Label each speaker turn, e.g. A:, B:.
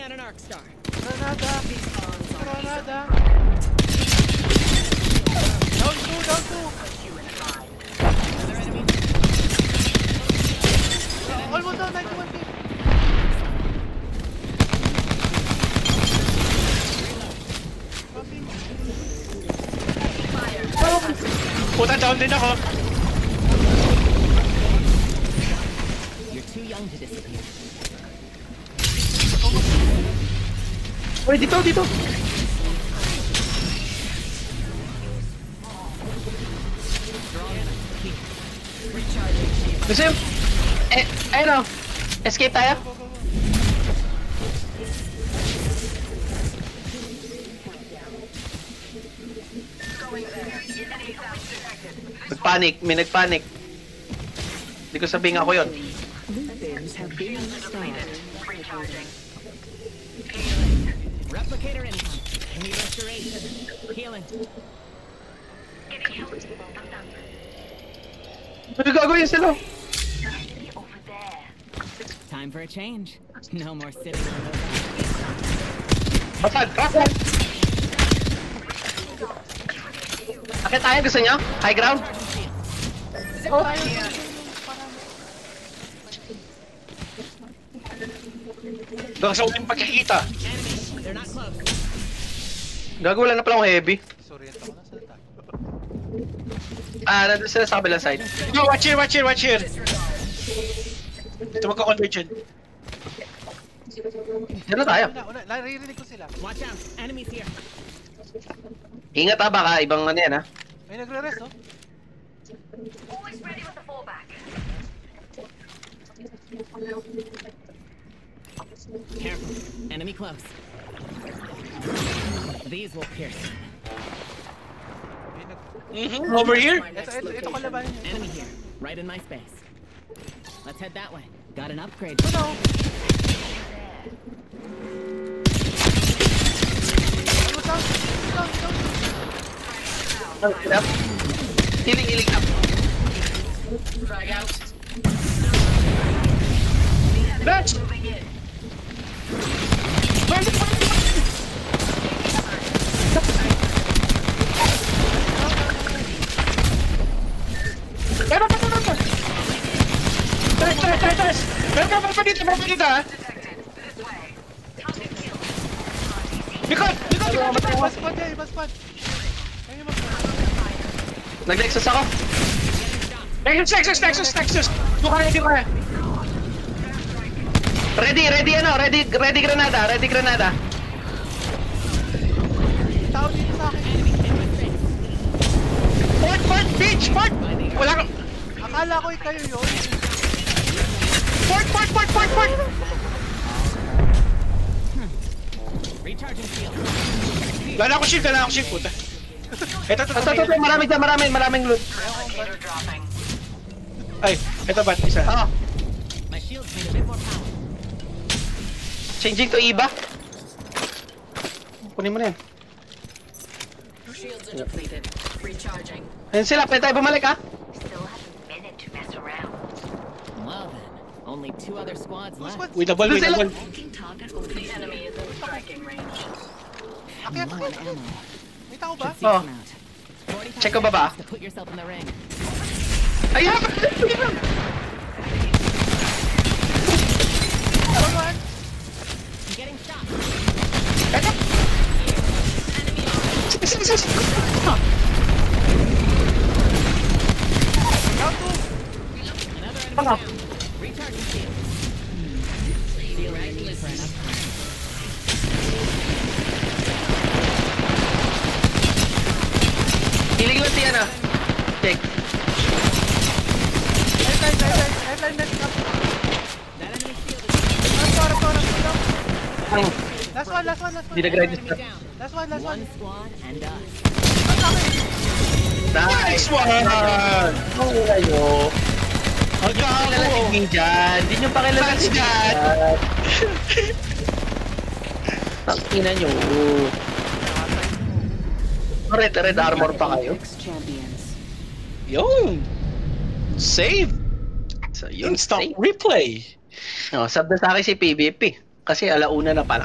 A: At an arc star.
B: Granada. Granada. Down two, down two.
A: Another enemy.
B: Almost down, 91 feet.
C: Puta, down din ako.
A: You're too young to disappear.
C: Uy, dito, dito. Gusto yung... ayun o. Escape tayo. Nagpanic, may nagpanic. Hindi ko sabihin ako yun.
A: Replicator income. I need restoration. Healing.
C: Ano gagawin sila?
A: Time for a change. No more sitting on those.
C: Basag! Basag! Akit tayo, gusto nyo? High ground? Doon sa uling pagkikita.
A: They're not close.
C: Gago, wala na pala akong heavy.
B: Disorient ako, nasa tayo.
C: Nandun sila sa kabilang side. No, watch here, watch here, watch here. Ito magka-converge yun. Diyan na tayo.
B: Naririnig ko sila.
A: Watch out. Enemies here.
C: Ingat baka ibang ano yan
B: May nagre-rest, oh.
D: Always ready with the fallback.
A: Careful. Enemy close. These will pierce.
C: Over here?
B: Ito kalabanin niya.
A: Enemy here. Right in my space. Let's head that way. Got an upgrade.
B: Ano?
C: Up. Healing up.
D: Drag out.
C: Let's! Meron pa dito Likod!
B: Iba squad yan, iba squad. Ayun yung mag-squad.
C: Nag-Nexus ako. Nexus! Di kaya. Ready granada.
B: Tao dito sa akin.
C: Fort, beach, fort! Wala ka.
B: Akala ko kayo yun.
C: Fort!
A: Recharging shield.
C: Wala akong shield, puta. Ito, maraming loot.
D: Replicator dropping.
C: Ay, ito ba? Isa.
A: My shields need a bit more power.
C: Changing to Iba. Kunin mo na yan.
D: Shields are depleted. Recharging.
C: Ayun sila, pwede tayo bumalik
D: Still have a minute to mess around.
A: Well then, only 2 other squads left.
C: With the ball.
D: Marking target. The enemy is in striking range.
B: Akyat.
A: Ammo.
B: May tao ba?
A: Should seek them out. 45
C: Check ko baba.
A: seconds to put yourself in the ring.
C: Ayan!
B: One.
A: I'm getting shot.
C: Ito!
B: Down two.
A: Another enemy down. Recharging shield. Feel the need for an upgrade.
C: Hiling lang siya na. Check.
B: Headline, next up.
A: That enemy shield is
C: Ang
B: Last one.
C: di nag-grind
A: enemy
C: na.
A: down.
B: Last one.
A: One squad and us.
C: Nice one! Ang kayo. Ang kakalagin dyan. Hindi nyo pakilalang dyan. Tangina nyo. Red armor pa kayo. Yun! Save! So, yun,
E: Instant
C: save.
E: replay.
C: Sabi na sa akin si PvP. Kasi alauna na pala.